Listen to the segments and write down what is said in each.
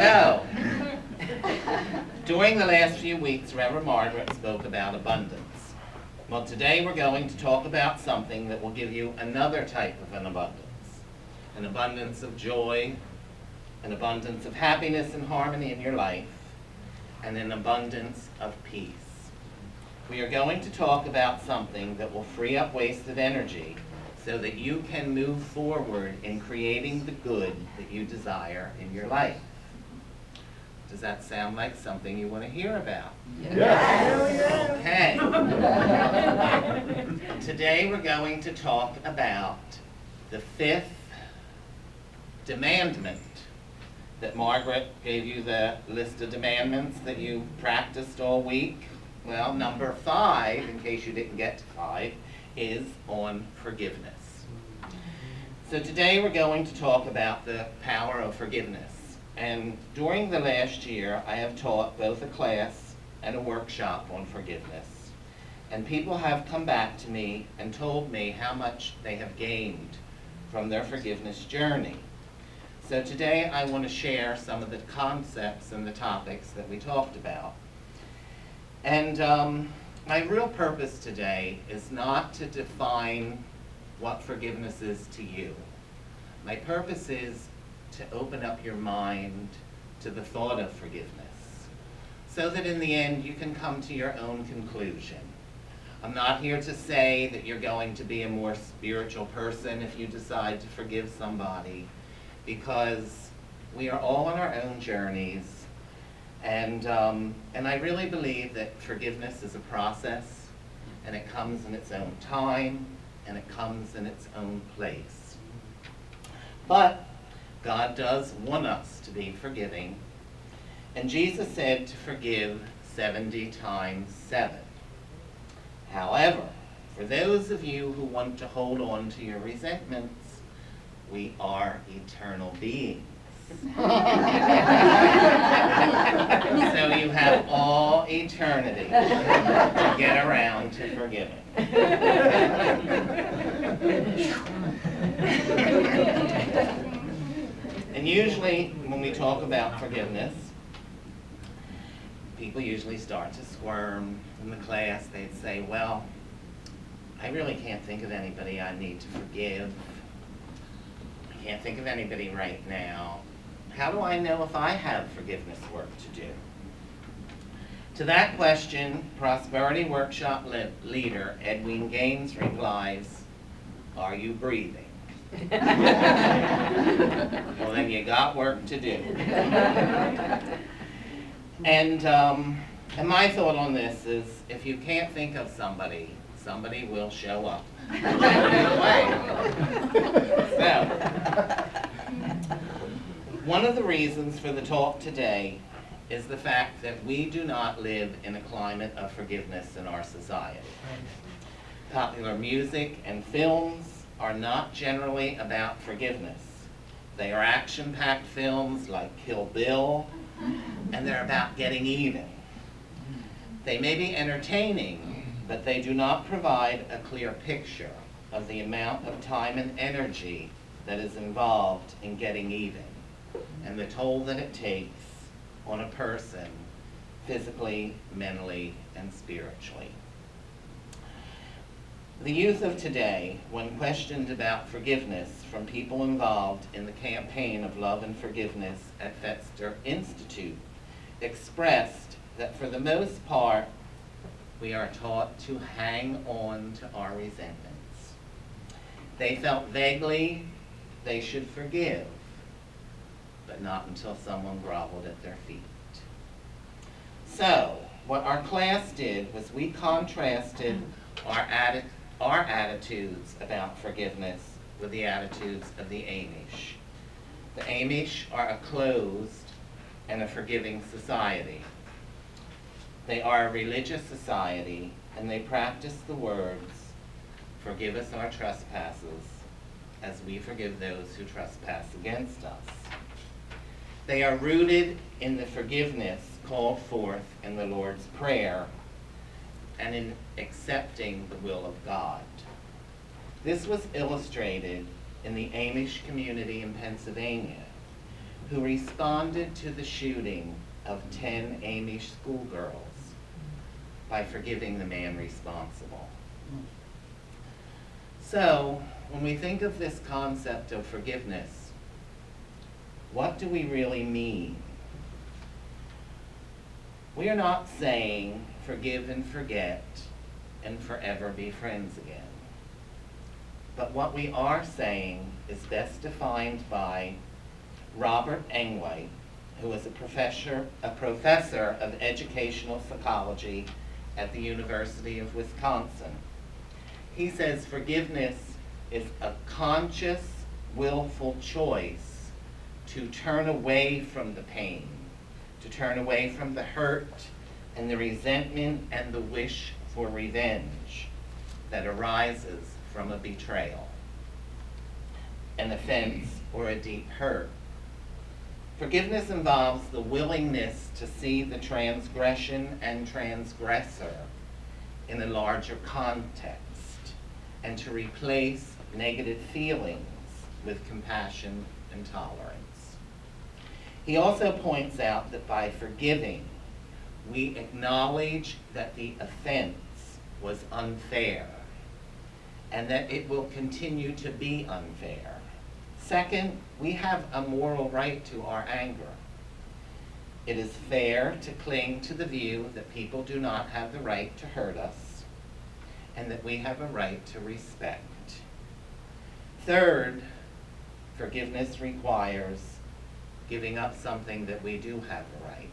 So, during the last few weeks, Reverend Margaret spoke about abundance. Well, today we're going to talk about something that will give you another type of an abundance of joy, an abundance of happiness and harmony in your life, and an abundance of peace. We are going to talk about something that will free up wasted energy so that you can move forward in creating the good that you desire in your life. Does that sound like something you want to hear about? Yes. Okay. Today we're going to talk about the fifth demandment that Margaret gave you the list of demandments that you practiced all week. Well, number 5, in case you didn't get to 5, is on forgiveness. So today we're going to talk about the power of forgiveness. And during the last year, I have taught both a class and a workshop on forgiveness. And people have come back to me and told me how much they have gained from their forgiveness journey. So today I want to share some of the concepts and the topics that we talked about. And my real purpose today is not to define what forgiveness is to you. My purpose is to open up your mind to the thought of forgiveness, so that in the end you can come to your own conclusion. I'm not here to say that you're going to be a more spiritual person if you decide to forgive somebody, because we are all on our own journeys, and I really believe that forgiveness is a process, and it comes in its own time, and it comes in its own place. But God does want us to be forgiving, and Jesus said to forgive 70 times 7. However, for those of you who want to hold on to your resentments, we are eternal beings. So you have all eternity to get around to forgiving. And usually, when we talk about forgiveness, people usually start to squirm. In the class, they'd say, well, I really can't think of anybody I need to forgive. I can't think of anybody right now. How do I know if I have forgiveness work to do? To that question, Prosperity Workshop leader Edwin Gaines replies, are you breathing? Well, then you got work to do. And my thought on this is, if you can't think of somebody, somebody will show up. So, one of the reasons for the talk today is the fact that we do not live in a climate of forgiveness in our society. Popular music and films are not generally about forgiveness. They are action-packed films like Kill Bill, and they're about getting even. They may be entertaining, but they do not provide a clear picture of the amount of time and energy that is involved in getting even, and the toll that it takes on a person physically, mentally, and spiritually. The youth of today, when questioned about forgiveness from people involved in the campaign of love and forgiveness at Fetzer Institute, expressed that for the most part, we are taught to hang on to our resentments. They felt vaguely they should forgive, but not until someone groveled at their feet. So, what our class did was we contrasted our attitudes about forgiveness with the attitudes of the Amish. The Amish are a closed and a forgiving society. They are a religious society, and they practice the words, forgive us our trespasses, as we forgive those who trespass against us. They are rooted in the forgiveness called forth in the Lord's Prayer and in accepting the will of God. This was illustrated in the Amish community in Pennsylvania, who responded to the shooting of 10 Amish schoolgirls by forgiving the man responsible. So, when we think of this concept of forgiveness, what do we really mean? We are not saying forgive and forget and forever be friends again. But what we are saying is best defined by Robert Engwhite, who is a professor of educational psychology at the University of Wisconsin. He says forgiveness is a conscious, willful choice to turn away from the pain, to turn away from the hurt and the resentment and the wish for revenge that arises from a betrayal, an offense, or a deep hurt. Forgiveness involves the willingness to see the transgression and transgressor in a larger context and to replace negative feelings with compassion and tolerance. He also points out that by forgiving, we acknowledge that the offense was unfair and that it will continue to be unfair. Second, we have a moral right to our anger. It is fair to cling to the view that people do not have the right to hurt us and that we have a right to respect. Third, forgiveness requires giving up something that we do have a right.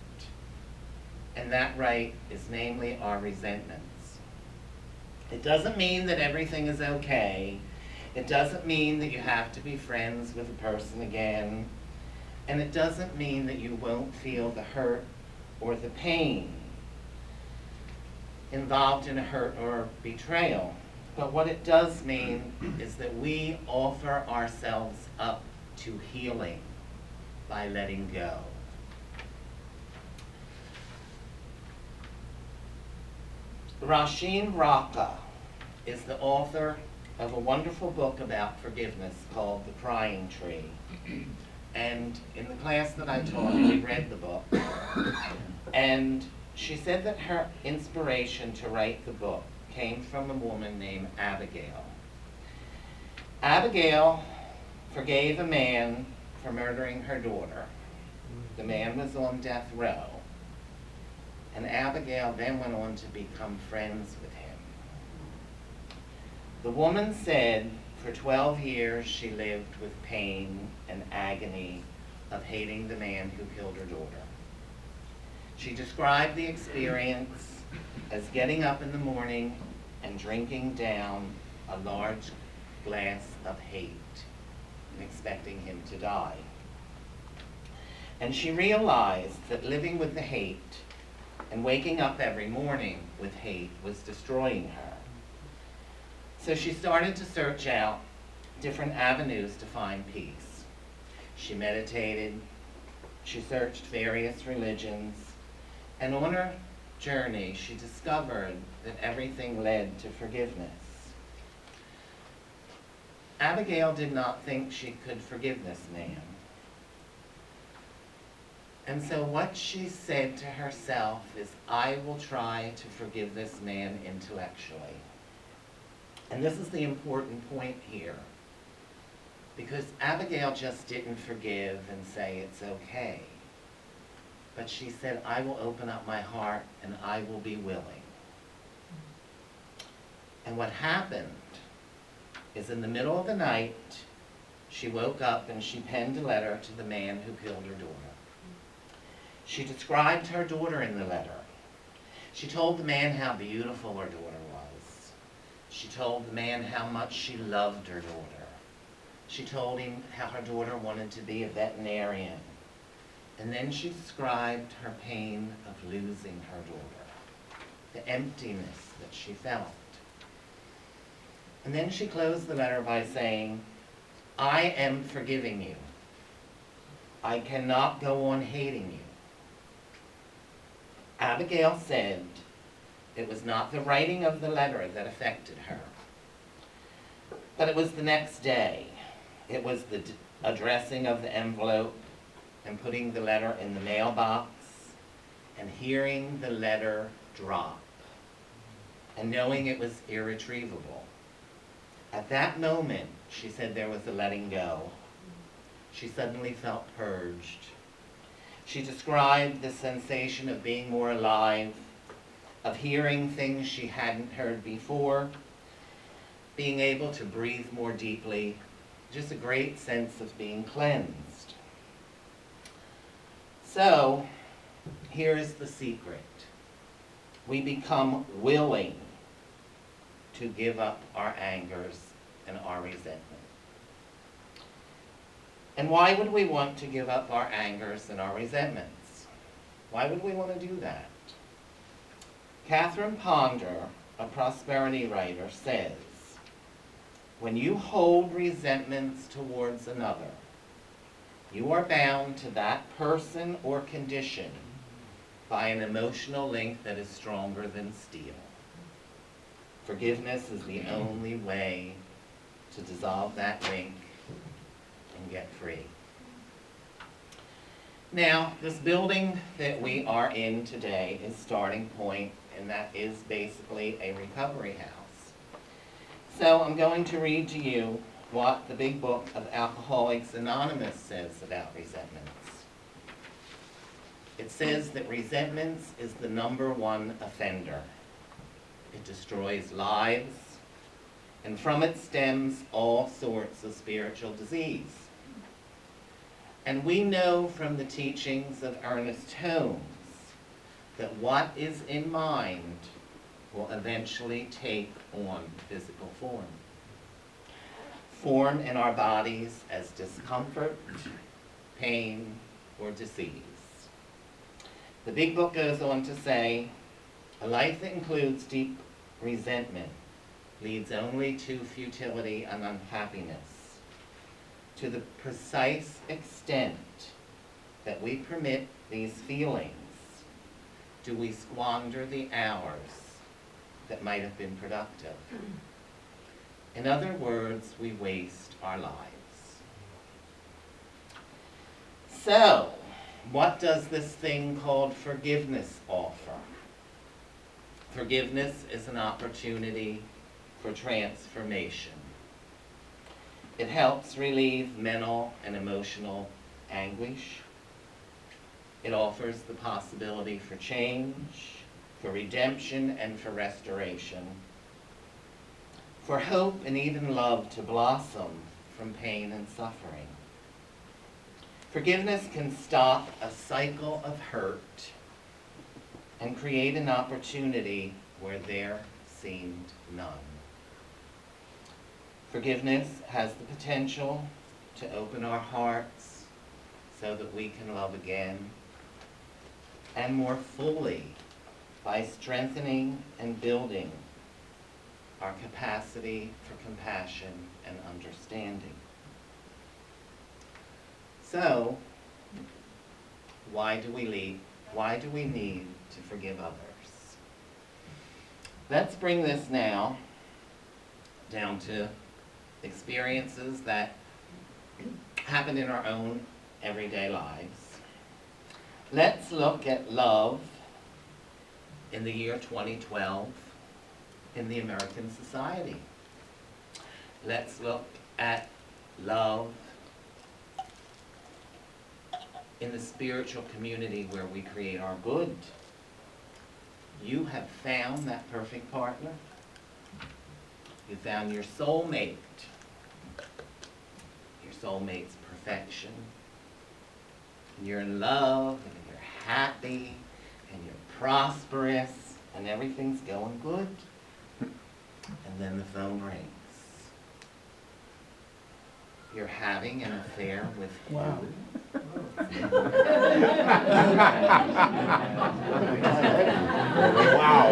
And that right is namely our resentments. It doesn't mean that everything is okay. It doesn't mean that you have to be friends with a person again. And it doesn't mean that you won't feel the hurt or the pain involved in a hurt or betrayal. But what it does mean is that we offer ourselves up to healing by letting go. Rasheen Raqqa is the author of a wonderful book about forgiveness called The Crying Tree. And in the class that I taught, we read the book. And she said that her inspiration to write the book came from a woman named Abigail. Abigail forgave a man for murdering her daughter. The man was on death row. And Abigail then went on to become friends with him. The woman said for 12 years she lived with pain and agony of hating the man who killed her daughter. She described the experience as getting up in the morning and drinking down a large glass of hate and expecting him to die. And she realized that living with the hate and waking up every morning with hate was destroying her. So she started to search out different avenues to find peace. She meditated, she searched various religions, and on her journey she discovered that everything led to forgiveness. Abigail did not think she could forgive this man. And so what she said to herself is, I will try to forgive this man intellectually. And this is the important point here, because Abigail just didn't forgive and say it's okay. But she said, I will open up my heart and I will be willing. And what happened is in the middle of the night, she woke up and she penned a letter to the man who killed her daughter. She described her daughter in the letter. She told the man how beautiful her daughter was. She told the man how much she loved her daughter. She told him how her daughter wanted to be a veterinarian. And then she described her pain of losing her daughter, the emptiness that she felt. And then she closed the letter by saying, I am forgiving you. I cannot go on hating you. Abigail said it was not the writing of the letter that affected her, but it was the next day. It was the addressing of the envelope. and putting the letter in the mailbox and hearing the letter drop and knowing it was irretrievable. At that moment, she said there was a letting go. She suddenly felt purged. She described the sensation of being more alive, of hearing things she hadn't heard before, being able to breathe more deeply, just a great sense of being cleansed. So, here's the secret. We become willing to give up our angers and our resentment. And why would we want to give up our angers and our resentments? Why would we want to do that? Catherine Ponder, a prosperity writer, says, when you hold resentments towards another, you are bound to that person or condition by an emotional link that is stronger than steel. Forgiveness is the only way to dissolve that link and get free. Now, this building that we are in today is Starting Point, and that is basically a recovery house. So I'm going to read to you what the big book of Alcoholics Anonymous says about resentments. It says that resentments is the #1 offender. It destroys lives, and from it stems all sorts of spiritual disease. And we know from the teachings of Ernest Holmes that what is in mind will eventually take on physical form. Form in our bodies as discomfort, pain, or disease. The big book goes on to say, a life that includes deep resentment leads only to futility and unhappiness. To the precise extent that we permit these feelings, do we squander the hours that might have been productive. In other words, we waste our lives. So, what does this thing called forgiveness offer? Forgiveness is an opportunity for transformation. It helps relieve mental and emotional anguish. It offers the possibility for change, for redemption, and for restoration, for hope and even love to blossom from pain and suffering. Forgiveness can stop a cycle of hurt and create an opportunity where there seemed none. Forgiveness has the potential to open our hearts so that we can love again, and more fully by strengthening and building our capacity for compassion and understanding. So, why do we need to forgive others? Let's bring this now down to experiences that happen in our own everyday lives. Let's look at love in the year 2012 in the American society. Let's look at love in the spiritual community where we create our good. You have found that perfect partner. You found your soulmate. Your soulmate's perfection. And you're in love, and you're happy, and you're prosperous, and everything's going good. And then the phone rings. You're having an affair with him. Wow. Wow.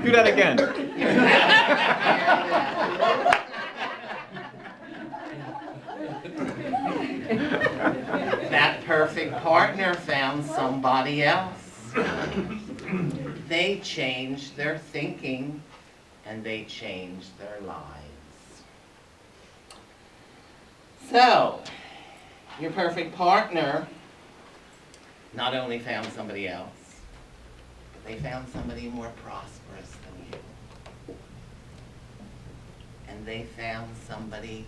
Do that again. That perfect partner found somebody else. They changed their thinking and they changed their lives. So, Your perfect partner not only found somebody else, but they found somebody more prosperous than you. And they found somebody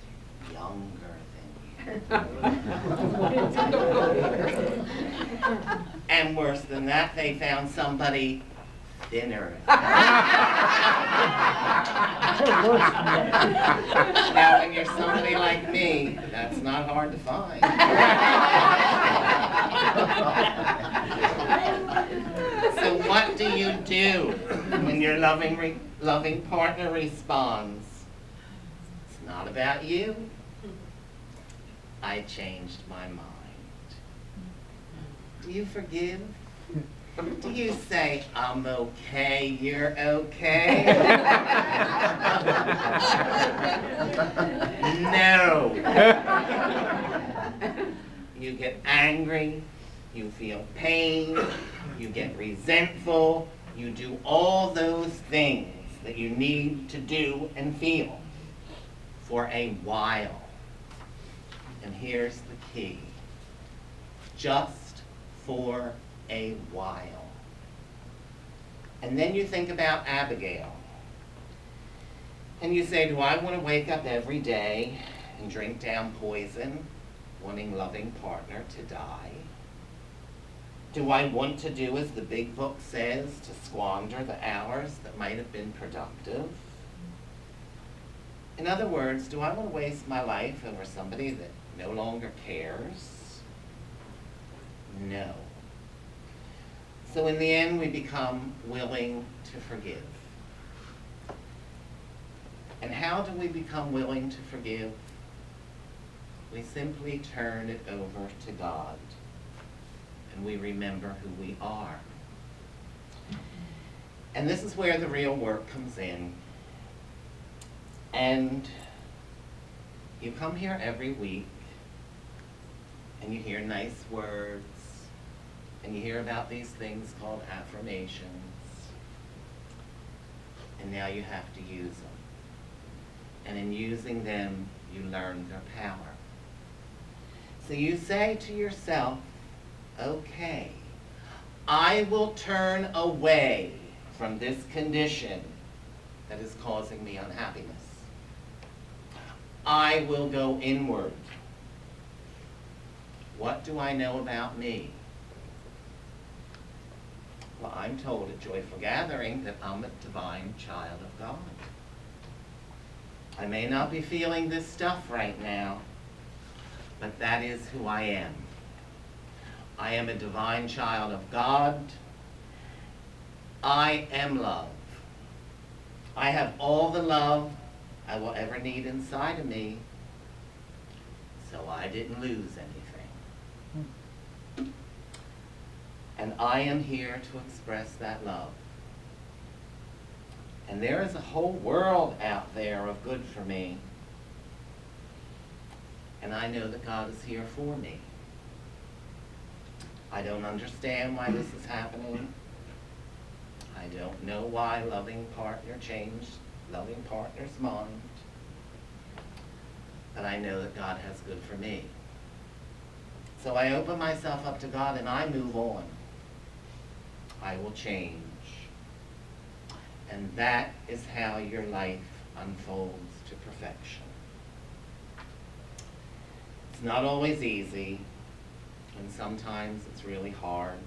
younger than you. And worse than that, they found somebody thinner. Now, when you're somebody like me, that's not hard to find. So what do you do when your loving partner responds, "It's not about you. I changed my mind"? Do you forgive? Do you say, "I'm okay, you're okay"? No. You get angry, you feel pain, you get resentful, you do all those things that you need to do and feel for a while. And here's the key. Just for a while. And then you think about Abigail. And you say, do I want to wake up every day and drink down poison, wanting loving partner to die? Do I want to do as the big book says, to squander the hours that might have been productive? In other words, do I want to waste my life over somebody that no longer cares? No. So in the end, we become willing to forgive. And how do we become willing to forgive? We simply turn it over to God, and we remember who we are. And this is where the real work comes in. And you come here every week, and you hear nice words, and you hear about these things called affirmations, and now you have to use them. And in using them, you learn their power. So you say to yourself, okay, I will turn away from this condition that is causing me unhappiness. I will go inward. What do I know about me? Well, I'm told at Joyful Gathering that I'm a divine child of God. I may not be feeling this stuff right now, but that is who I am. I am a divine child of God. I am love. I have all the love I will ever need inside of me, so I didn't lose anything. And I am here to express that love. And there is a whole world out there of good for me. And I know that God is here for me. I don't understand why this is happening. I don't know why loving partner changed loving partner's mind. But I know that God has good for me. So I open myself up to God and I move on. I will change. And that is how your life unfolds to perfection. It's not always easy, and sometimes it's really hard.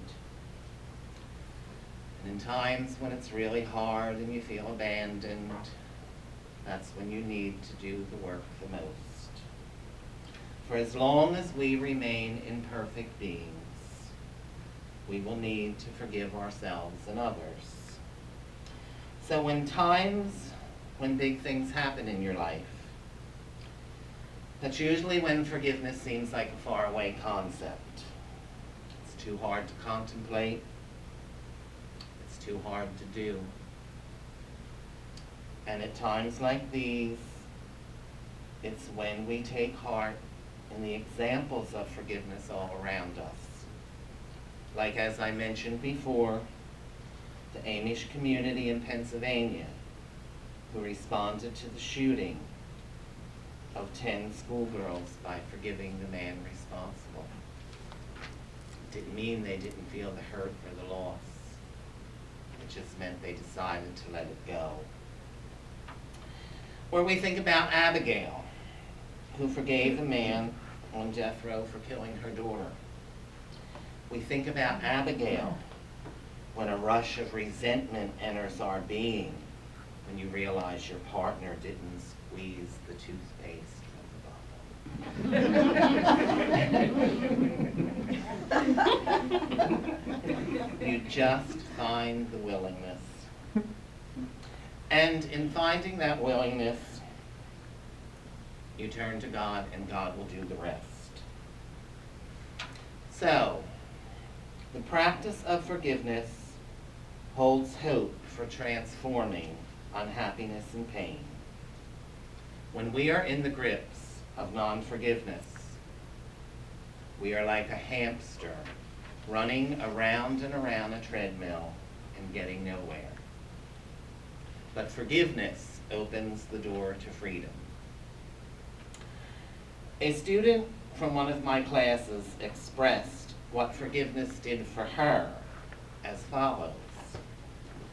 And in times when it's really hard and you feel abandoned, that's when you need to do the work the most. For as long as we remain imperfect beings, we will need to forgive ourselves and others. So in times when big things happen in your life, that's usually when forgiveness seems like a faraway concept. It's too hard to contemplate. It's too hard to do. And at times like these, it's when we take heart in the examples of forgiveness all around us. Like as I mentioned before, the Amish community in Pennsylvania who responded to the shooting of 10 schoolgirls by forgiving the man responsible. Didn't mean they didn't feel the hurt or the loss. It just meant they decided to let it go. Or we think about Abigail, who forgave the man on death row for killing her daughter. We think about Abigail when a rush of resentment enters our being, when you realize your partner didn't squeeze the toothpaste from the bottle. You just find the willingness. And in finding that willingness, you turn to God and God will do the rest. So, the practice of forgiveness holds hope for transforming unhappiness and pain. When we are in the grips of non-forgiveness, we are like a hamster running around and around a treadmill and getting nowhere. But forgiveness opens the door to freedom. A student from one of my classes expressed what forgiveness did for her as follows.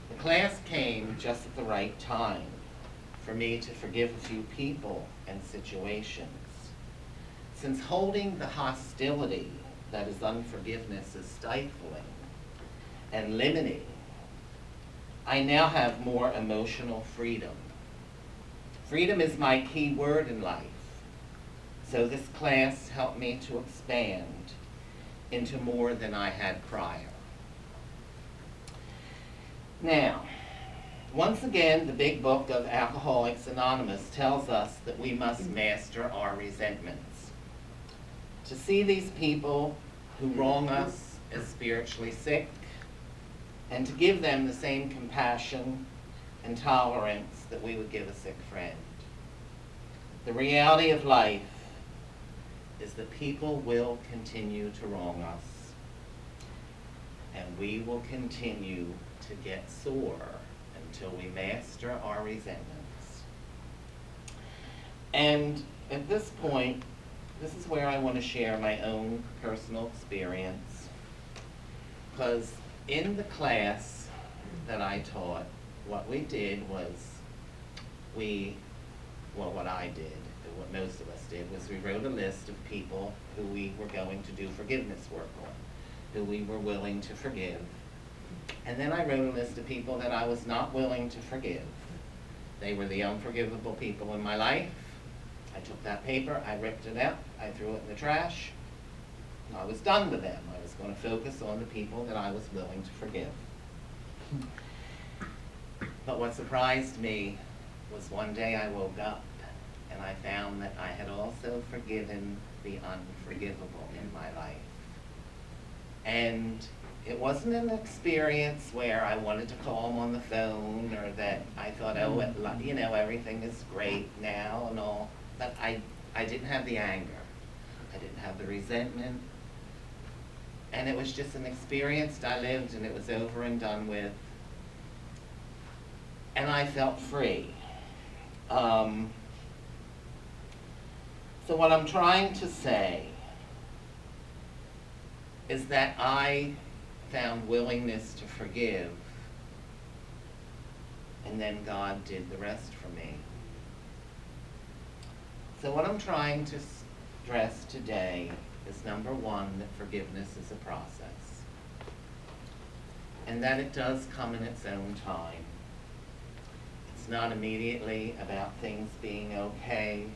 The class came just at the right time for me to forgive a few people and situations. Since holding the hostility that is unforgiveness is stifling and limiting, I now have more emotional freedom. Freedom is my key word in life. So this class helped me to expand into more than I had prior. Now, once again, the big book of Alcoholics Anonymous tells us that we must master our resentments. To see these people who wrong us as spiritually sick, and to give them the same compassion and tolerance that we would give a sick friend. The reality of life is that people will continue to wrong us, and we will continue to get sore until we master our resentments. And at this point, this is where I want to share my own personal experience, because in the class that I taught, what we did was what I did, and what most of us did, was we wrote a list of people who we were going to do forgiveness work on, who we were willing to forgive. And then I wrote a list of people that I was not willing to forgive. They were the unforgivable people in my life. I took that paper, I ripped it out, I threw it in the trash. I was done with them. I was going to focus on the people that I was willing to forgive. But what surprised me was one day I woke up and I found that I had also forgiven the unforgivable in my life. And it wasn't an experience where I wanted to call them on the phone or that I thought, oh, everything is great now and all. But I didn't have the anger. I didn't have the resentment. And it was just an experience I lived, and it was over and done with. And I felt free. So what I'm trying to say is that I found willingness to forgive, and then God did the rest for me. So what I'm trying to stress today is, number one, that forgiveness is a process, and that it does come in its own time. It's not immediately about things being okay.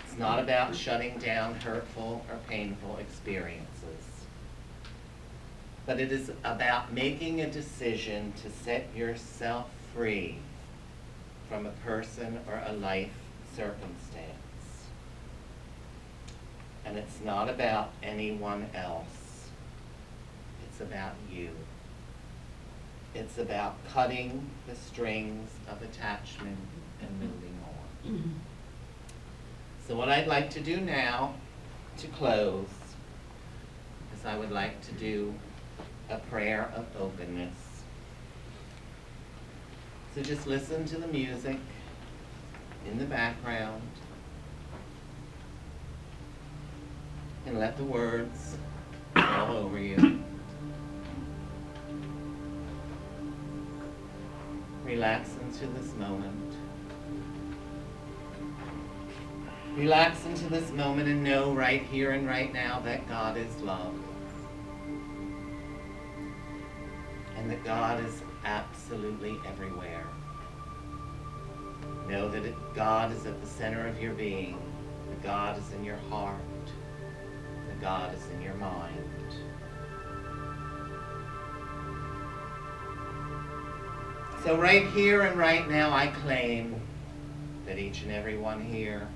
It's not about shutting down hurtful or painful experiences. But it is about making a decision to set yourself free from a person or a life circumstance. And it's not about anyone else. It's about you. It's about cutting the strings of attachment and moving on. So what I'd like to do now, to close, is I would like to do a prayer of openness. So just listen to the music in the background. and let the words all over you. Relax into this moment. Relax into this moment and know right here and right now that God is love. And that God is absolutely everywhere. Know that God is at the center of your being. That God is in your heart. That God is in your mind. So right here and right now, I claim that each and every one here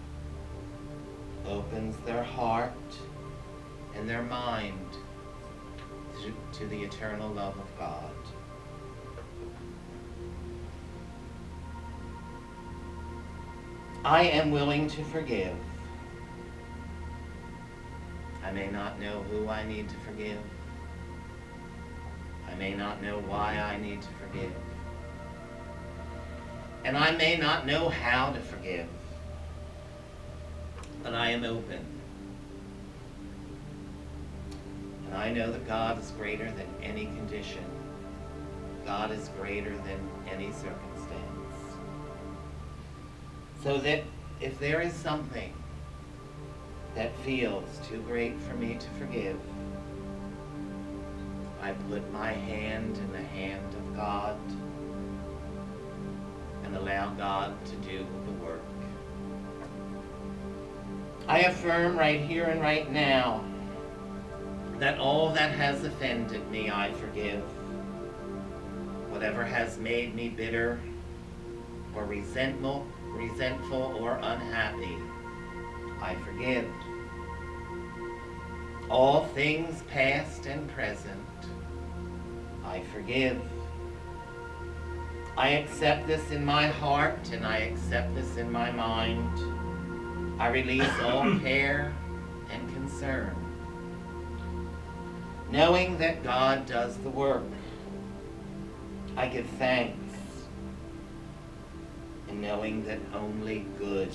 opens their heart and their mind to the eternal love of God. I am willing to forgive. I may not know who I need to forgive. I may not know why I need to forgive. And I may not know how to forgive. But I am open. And I know that God is greater than any condition. God is greater than any circumstance. So that if there is something that feels too great for me to forgive, I put my hand in the hand of God and allow God to do the work. I affirm right here and right now that all that has offended me, I forgive. Whatever has made me bitter or resentful or unhappy, I forgive. All things past and present, I forgive. I accept this in my heart and I accept this in my mind. I release all care and concern, knowing that God does the work. I give thanks, and knowing that only good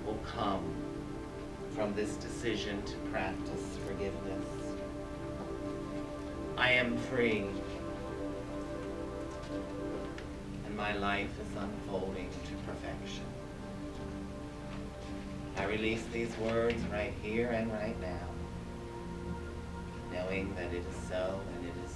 will come from this decision to practice forgiveness. I am free, and my life is unfolding to perfection. I release these words right here and right now, knowing that it is so and it is